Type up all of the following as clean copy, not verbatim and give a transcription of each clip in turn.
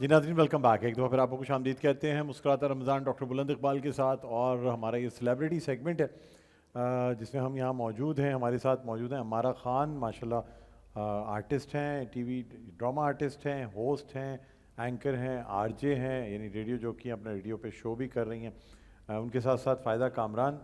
جی ناظرین welcome back. ایک دفعہ پھر آپ کو خوش آمدید کہتے ہیں مسکراتا رمضان ڈاکٹر بلند اقبال کے ساتھ. اور ہمارا یہ سیلیبریٹی سیگمنٹ ہے جس میں ہم یہاں موجود ہیں. ہمارے ساتھ موجود ہیں امارہ خان، ماشاءاللہ آرٹسٹ ہیں، ٹی وی ڈرامہ آرٹسٹ ہیں، ہوسٹ ہیں، اینکر ہیں، آر جے ہیں، یعنی ریڈیو جوکی اپنے ریڈیو پہ شو بھی کر رہی ہیں. ان کے ساتھ ساتھ فائدہ کامران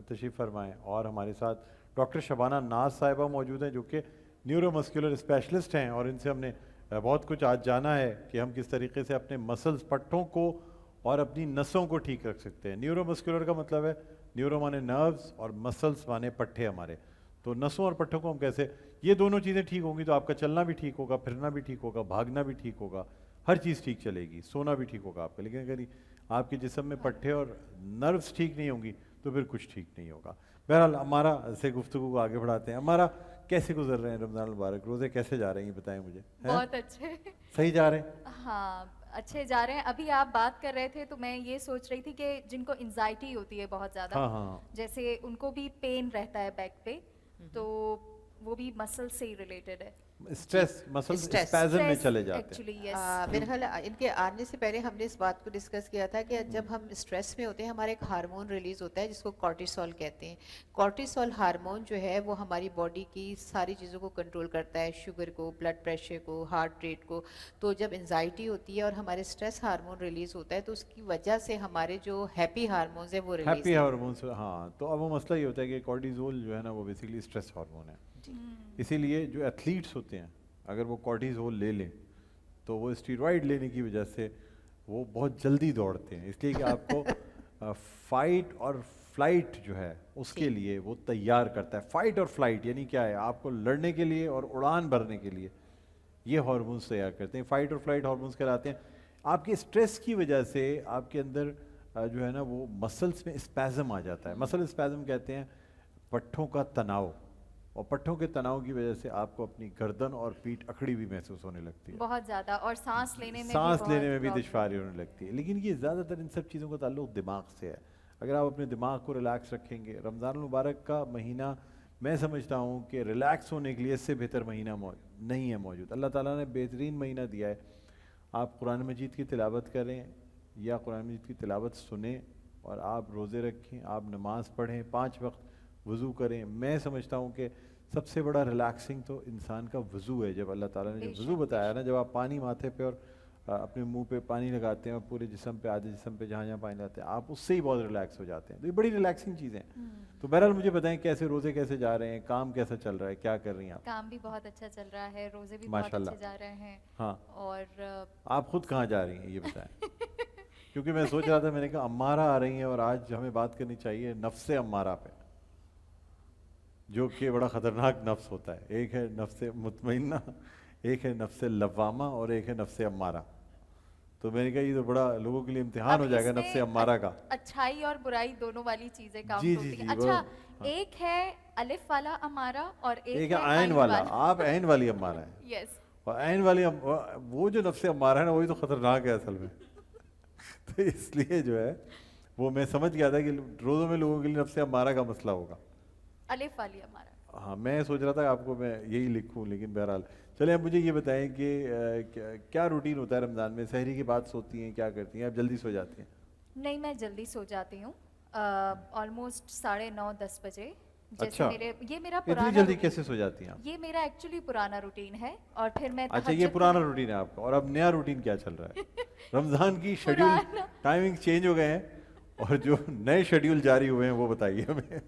تشریف فرمائیں. اور ہمارے ساتھ ڈاکٹر شبانہ ناز صاحبہ موجود ہیں جو کہ نیورو مسکولر اسپیشلسٹ ہیں. اور ان سے ہم نے بہت کچھ آج جانا ہے کہ ہم کس طریقے سے اپنے مسلز پٹھوں کو اور اپنی نسوں کو ٹھیک رکھ سکتے ہیں. نیورو مسکولر کا مطلب ہے نیورو مانے نروز اور مسلز مانے پٹھے ہمارے. تو نسوں اور پٹھوں کو ہم کیسے، یہ دونوں چیزیں ٹھیک ہوں گی تو آپ کا چلنا بھی ٹھیک ہوگا، پھرنا بھی ٹھیک ہوگا، بھاگنا بھی ٹھیک ہوگا، ہر چیز ٹھیک چلے گی، سونا بھی ٹھیک ہوگا آپ کا. لیکن اگر آپ کے جسم میں پٹھے اور نروز ٹھیک نہیں ہوں گی تو پھر کچھ ٹھیک نہیں ہوگا. بہرحال امارہ سے گفتگو کو آگے بڑھاتے ہیں. امارہ کیسے گزر رہے ہیں رمضان المبارک؟ روزے کیسے جا رہے ہیں یہ بتائیں مجھے. بہت اچھے. صحیح جا رہے ہیں؟ ہاں اچھے جا رہے ہیں. ابھی آپ بات کر رہے تھے تو میں یہ سوچ رہی تھی کہ جن کو انزائٹی ہوتی ہے بہت زیادہ، ہاں ہاں جیسے ان کو بھی پین رہتا ہے بیک پہ، تو وہ بھی مسل سے ہی ریلیٹڈ ہے. اسٹریس مسلز اسپیزم میں چلے جاتے ہیں. ایکچولی یس. میرے خیال ان کے آنے سے پہلے ہم نے اس بات کو ڈسکس کیا تھا کہ جب ہم اسٹریس میں ہوتے ہیں ہمارا ایک ہارمون ریلیز ہوتا ہے جس کو کورٹیسول کہتے ہیں. کورٹیسول ہارمون جو ہے وہ ہماری باڈی کی ساری چیزوں کو کنٹرول کرتا ہے، شوگر کو، بلڈ پریشر کو، ہارٹ ریٹ کو. تو جب انزائٹی ہوتی ہے اور ہمارے اسٹریس ہارمون ریلیز ہوتا ہے تو اس کی وجہ سے ہمارے جو ہیپی ہارمونز ہیں وہ ریلیز ہیپی ہارمونس. ہاں تو اب وہ مسئلہ یہ ہوتا ہے کہ کورٹیزول جو ہے نا وہ بیسیکلی اسٹریس ہارمون ہے. اسی لیے جو ایتھلیٹس ہوتے ہیں اگر وہ کورٹیزول لے لیں تو وہ اسٹیرائڈ لینے کی وجہ سے وہ بہت جلدی دوڑتے ہیں، اس لیے کہ آپ کو فائٹ اور فلائٹ جو ہے اس کے لیے وہ تیار کرتا ہے. فائٹ اور فلائٹ یعنی کیا ہے؟ آپ کو لڑنے کے لیے اور اڑان بھرنے کے لیے یہ ہارمونس تیار کرتے ہیں. فائٹ اور فلائٹ ہارمونس کہلاتے ہیں. آپ کے اسٹریس کی وجہ سے آپ کے اندر جو ہے نا وہ مسلس میں اسپیزم آ جاتا ہے. مسل اسپیزم کہتے ہیں پٹھوں کا تناؤ، اور پٹھوں کے تناؤ کی وجہ سے آپ کو اپنی گردن اور پیٹھ اکڑی بھی محسوس ہونے لگتی ہے، بہت زیادہ، اور سانس لینے میں سانس لینے میں بھی دشواری ہونے لگتی ہے. لیکن یہ زیادہ تر ان سب چیزوں کا تعلق دماغ سے ہے. اگر آپ اپنے دماغ کو ریلیکس رکھیں گے، رمضان المبارک کا مہینہ میں سمجھتا ہوں کہ ریلیکس ہونے کے لیے اس سے بہتر مہینہ نہیں ہے موجود. اللہ تعالیٰ نے بہترین مہینہ دیا ہے. آپ قرآن مجید کی تلاوت کریں یا قرآن مجید کی تلاوت سنیں اور آپ روزے رکھیں، آپ نماز پڑھیں، 5 وقت وضو کریں. میں سمجھتا ہوں کہ سب سے بڑا ریلیکسنگ تو انسان کا وضو ہے. جب اللہ تعالیٰ نے جب وضو بتایا نا، جب آپ پانی ماتھے پہ اور اپنے منہ پہ پانی لگاتے ہیں اور پورے جسم پہ، آدھے جسم پہ جہاں جہاں پانی لگاتے ہیں، آپ اس سے ہی بہت ریلیکس ہو جاتے ہیں. تو یہ بڑی ریلیکسنگ چیزیں ہیں. تو بہرحال مجھے بتائیں کیسے روزے کیسے جا رہے ہیں، کام کیسا چل رہا ہے، کیا کر رہی ہیں آپ؟ کام بھی بہت اچھا چل رہا ہے، روزے بھی بہت اچھے جا رہے ہیں. ہاں اور آپ خود کہاں جا رہی ہیں یہ بتائیں؟ کیونکہ میں سوچ رہا تھا، میں نے کہا امارہ آ رہی ہیں اور آج ہمیں بات کرنی چاہیے نفس امارہ پہ، جو کہ بڑا خطرناک نفس ہوتا ہے. ایک ہے نفس مطمئنہ، ایک ہے نفس لوامہ، اور ایک ہے نفس امارہ. تو میں نے کہا یہ تو بڑا لوگوں کے لیے امتحان ہو جائے گا نفس امارہ کا. اچھائی اور برائی دونوں والی چیزیں کام جی ہوتی جی ہیں. جی اچھا، ایک ہے الف والا امارہ اور ایک ہے ہے عین والا. آپ عین والی امارہ ہیں. یس. اور عین والی وہ جو نفس امارہ ہے نا وہی تو خطرناک ہے اصل میں. تو اس لیے جو ہے وہ میں سمجھ گیا تھا کہ روزوں میں لوگوں کے لیے نفس امارہ کا مسئلہ ہوگا. الف والی امارہ. ہاں میں سوچ رہا تھا کہ آپ کو میں یہی لکھوں، لیکن بہرحال چلیں. اب مجھے یہ بتائیں کہ کیا روٹین ہوتا ہے رمضان میں؟ سحری کے بعد سوتی ہیں، کیا کرتی ہیں؟ آپ جلدی سو جاتی ہیں؟ نہیں، میں جلدی سو جاتی ہوں، آلموسٹ 9:30 10 بجے. اچھا، یہ میرا اتنی پرانا جلدی کیسے سو جاتی ہیں آپ؟ یہ میرا ایکچولی پرانا روٹین ہے. اور پھر میں اچھا یہ پرانا روٹین ہے آپ کا، اور اب نیا روٹین کیا چل رہا ہے؟ رمضان کی شیڈیول ٹائمنگ چینج ہو گئے ہیں، اور جو نئے شیڈیول جاری ہوئے ہیں وہ بتائیے ہمیں.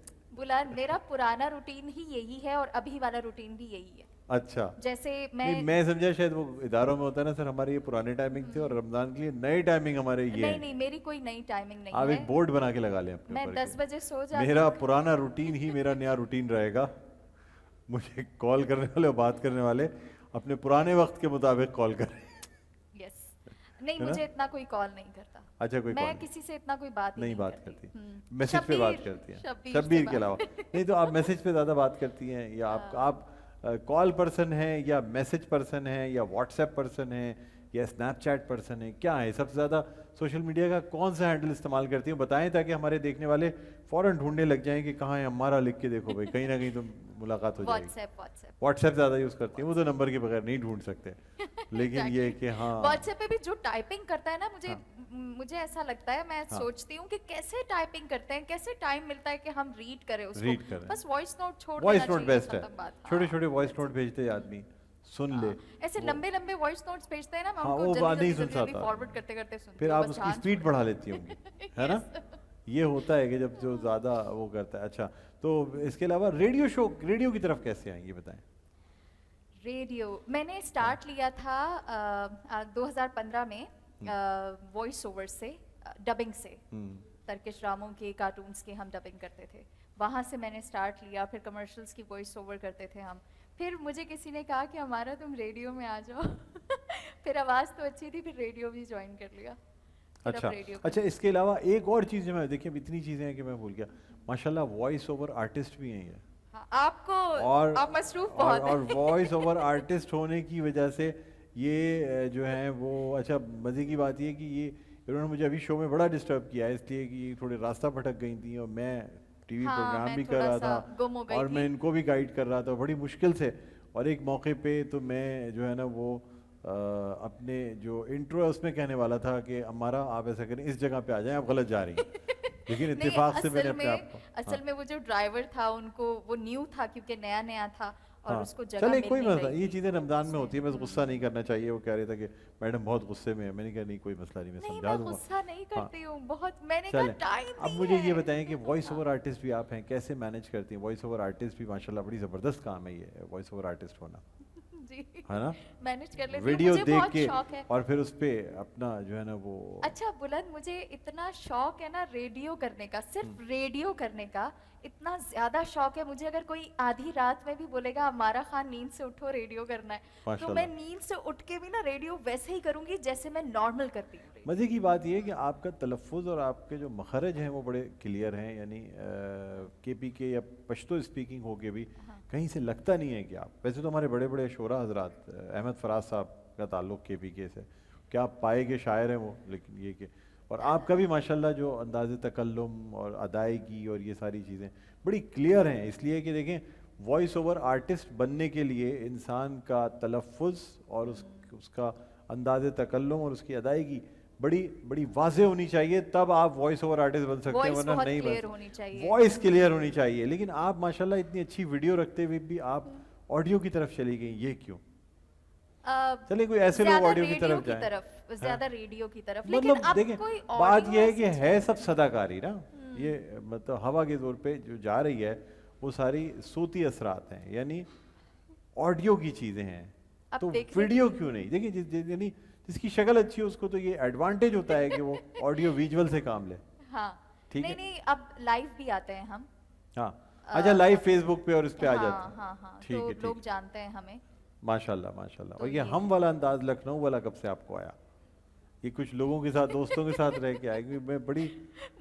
میرا پرانا روٹین ہی یہی ہے اور ابھی والا روٹین بھی یہی ہے. اچھا، جیسے میں سمجھا شاید وہ اداروں میں ہوتا ہے نا سر، ہمارے یہ پرانے ٹائمنگ تھے اور رمضان کے لیے نئی ٹائمنگ ہمارے یہ ہے. نہیں، میری کوئی نئی ٹائمنگ نہیں ہے. آپ ایک بورڈ بنا کے لگا لیں اپنے میں اوپر 10 بجے سو جاتی ہوں. میرا پرانا روٹین ہی میرا نیا روٹین رہے گا. مجھے کال کرنے والے اور بات کرنے والے اپنے پرانے وقت کے مطابق کال کریں. یس. نہیں، مجھے اتنا کوئی کال نہیں کرتا. اچھا، کوئی میں کسی سے اتنا کوئی بات نہیں بات کرتی. میسج پہ بات کرتی ہیں شبیر کے علاوہ؟ نہیں تو آپ میسج پہ زیادہ بات کرتی ہیں، یا آپ کال پرسن ہیں یا میسج پرسن ہیں یا واٹس ایپ پرسن ہیں या स्नैपचैट पर्सन है, क्या है? सबसे ज़्यादा सोशल मीडिया का कौन सा हैंडल इस्तेमाल करती हो? बताएं ताकि हमारे देखने वाले फ़ौरन ढूंढने लग जाएं कि कहाँ है हमारा, लिख के देखो भाई, कहीं ना कहीं तो मुलाकात हो जाएगी। व्हाट्सएप व्हाट्सएप ज़्यादा यूज़ करती हैं, वो तो नंबर के बगैर नहीं ढूंढ सकते, लेकिन ये कि हाँ व्हाट्सएप पे भी जो टाइपिंग करता है ना, मुझे ऐसा लगता है, मैं सोचती हूँ कि कैसे टाइपिंग करते हैं, कैसे टाइम मिलता है कि हम रीड करें उसको। रीड करें। बस वॉइस नोट छोड़ वॉइस देना नोट चाहिए, बेस्ट है, खत्म बात। छोटे छोटे वॉइस नोट भेजते आदमी, सुन ले। ऐसे लंबे लंबे वॉइस नोट्स भेजते हैं ना, मैं हाँ, उनको वो बात नहीं जल्दी सुन जल्दी सकता। फॉरवर्ड करते करते सुनती फिर हूँ, आप बस उसकी जान स्पीड छोड़ बढ़ा लेती होंगी, है ना? ये होता है कि जब जो ज़्यादा वो करता है। अच्छा, तो इसके अलावा रेडियो शो, रेडियो की तरफ कैसे आए ये बताएं? रेडियो मैंने स्टार्ट लिया था 2015 में वॉइस ओवर से, डबिंग से। टर्किश ड्रामों के, कार्टून्स के हम डबिंग करते थे, वहाँ से मैंने स्टार्ट लिया। फिर कमर्शियल्स की वॉइस ओवर करते थे हम। फिर मुझे किसी ने कहा कि हमारा तुम रेडियो में आ जाओ फिर आवाज़ तो अच्छी थी, फिर रेडियो भी ज्वाइन कर लिया। फिर अब अच्छा रेडियो अच्छा, इसके अलावा एक और चीज़ जो मैं देखिए, अब इतनी चीज़ें हैं कि मैं भूल गया, माशाल्लाह वॉइस ओवर आर्टिस्ट भी हैं ये। हाँ, आपको और आप मसरूफ बहुत और हैं। वॉइस ओवर आर्टिस्ट होने की वजह से ये जो है वो, अच्छा मज़े की बात ये है कि ये इन्होंने मुझे अभी शो में बड़ा डिस्टर्ब किया है, इसलिए कि ये थोड़े रास्ता भटक गई थी और मैं टीवी हाँ, प्रोग्राम मैं भी कर थोड़ा रहा सा था गुम हो गई और थी। मैं इनको भी गाइड कर रहा था बड़ी मुश्किल से। और एक मौके पे तो मैं जो है ना वो अपने जो इंट्रो है उसमें कहने वाला था कि हमारा आप ऐसा करें, इस जगह पे आ जाएं, आप गलत जा रही हैं। लेकिन नहीं, इत्तेफाक से मैंने अपने आप को, असल में वो जो ड्राइवर था, उनको वो न्यू था क्योंकि नया नया था और हाँ, उसको जगह चले मिल कोई नहीं मसला, रही ये थी। चीज़ें रमज़ान में होती है, बस गुस्सा नहीं करना चाहिए। वो कह रहे थे कि मैडम बहुत गुस्से में है, मैंने कहा नहीं कोई मसला नहीं, मैं नहीं, समझा मैं दूंगा। गुस्सा नहीं हाँ, करती हूँ बहुत, मैंने कहा चले टाइम अब नहीं मुझे ये है। बताएं कि वॉइस ओवर आर्टिस्ट भी आप हैं, कैसे मैनेज करती हैं? वॉइस ओवर आर्टिस्ट भी माशाल्लाह बड़ी ज़बरदस्त काम है ये, वॉइस ओवर आर्टिस्ट होना, जी, है ना? मैनेज कर लेती हूँ, वीडियो मुझे देख बहुत के शौक है। और फिर उस पे अपना जो है ना वो, अच्छा बुलंद, मुझे इतना शौक है ना रेडियो करने का, सिर्फ रेडियो करने का इतना ज्यादा शौक है मुझे। अगर कोई आधी रात में भी बोलेगा हमारा खान नींद से उठो रेडियो करना है, तो माशाल्लाह। मैं नींद से उठ के भी ना रेडियो वैसे ही करूंगी जैसे मैं नॉर्मल करती हूँ। मज़े की बात ये है कि आपका तलफ़ुज़ और आपके जो मखरज हैं वो बड़े क्लियर हैं, यानी केपी के या पश्तो स्पीकिंग हो के भी कहीं से लगता नहीं है कि आप, वैसे तो हमारे बड़े बड़े शोरा हजरात, अहमद फराज साहब का ताल्लुक़ केपी के से, क्या आप पाए के शायर हैं वो, लेकिन ये कि और आपका भी माशाल्लाह जो अंदाज़े तकल्लुम और अदायगी और ये सारी चीज़ें बड़ी क्लियर हैं। इसलिए कि देखें, वॉइस ओवर आर्टिस्ट बनने के लिए इंसान का तलफ़ुज़ और उसका अंदाज़े तकल्लुम और उसकी अदायगी बड़ी बड़ी वाज़ेह होनी चाहिए, तब आप वॉइस ओवर आर्टिस्ट बन सकते हैं, वॉइस वरना बहुत नहीं क्लियर बन होनी चाहिए। वॉइस क्लियर होनी चाहिए। लेकिन आप माशाल्लाह इतनी अच्छी वीडियो रखते हुए भी आप ऑडियो की तरफ चली गई, ये क्यों? चलिए कोई ऐसे लोग ज्यादा ऑडियो की रेडियो तरफ की जाएं, तरफ, ज्यादा रेडियो की तरफ, लेकिन मतलब अब देखें कोई बात audio यह है कि ऐसी है सब सदाकारी ना, ये मतलब हवा के जोर पे जो जा रही है वो सारी सूती असरात हैं, यानी ऑडियो की चीजें हैं, अब तो देखने वीडियो क्यों नहीं? देखिए यानी जिसकी शक्ल अच्छी है उसको तो ये एडवांटेज होता है कि वो ऑडियो विजुअल से काम ले। हाँ, ठीक नहीं है। नहीं, अब लाइव भी आते हैं हम। हाँ, अच्छा, लाइव फेसबुक पे और इस पे आ हाँ जाते हैं। हाँ हाँ, ठीक तो है, ठीक लोग है। जानते हैं हमें। माशाल्लाह माशाल्लाह। तो और ये ये हम वाला अंदाज लखनऊ वाला कब से आपको आया? ये कुछ लोगों के साथ, दोस्तों के साथ रह के आएगी, मैं बड़ी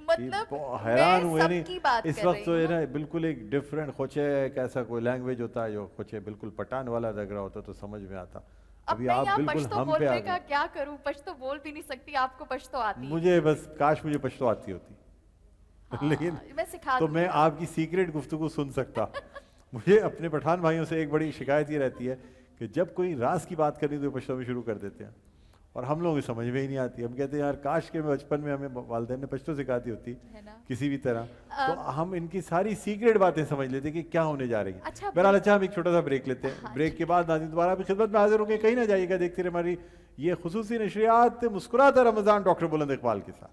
मतलब हैरान हूँ, मैं यानी सबकी बात इस कर वक्त रही तो हूँ ये ना। ना बिल्कुल एक डिफरेंट खोचे एक ऐसा कोई लैंग्वेज होता है जो खोचे बिल्कुल पठान वाला लग रहा होता तो समझ में आता। अब अभी मैं आप यहाँ बिल्कुल पश्तो हम पे आ बोलने का गए। क्या करूँ, पश्तो बोल भी नहीं सकती, आपको पश्तो आती है। मुझे बस काश मुझे पश्तो आती होती हाँ, लेकिन मैं सिखा तो दूंगी मैं आपको। आपकी सीक्रेट गुफ्तगू सुन सकता। मुझे अपने पठान भाइयों से एक बड़ी शिकायत ये रहती है कि जब कोई राज की बात करनी तो पश्तो में शुरू कर देते हैं और हम लोगों की समझ में ही नहीं आती। हम कहते हैं यार काश के बचपन में हमें वालिदैन ने पश्तो सिखाती होती है ना। किसी भी तरह, तो हम इनकी सारी सीक्रेट बातें समझ लेते कि क्या होने जा रही है। अच्छा, बहरहाल अच्छा, हम एक छोटा सा ब्रेक लेते हैं। हाँ, ब्रेक के बाद नाज़रीन दोबारा आपकी खिदमत में हाजिर होंगे, कहीं ना जाइएगा, देखते रहे हमारी ये खुसूसी नशरियात मुस्कुराता रमज़ान डॉक्टर बुलंद इकबाल के साथ।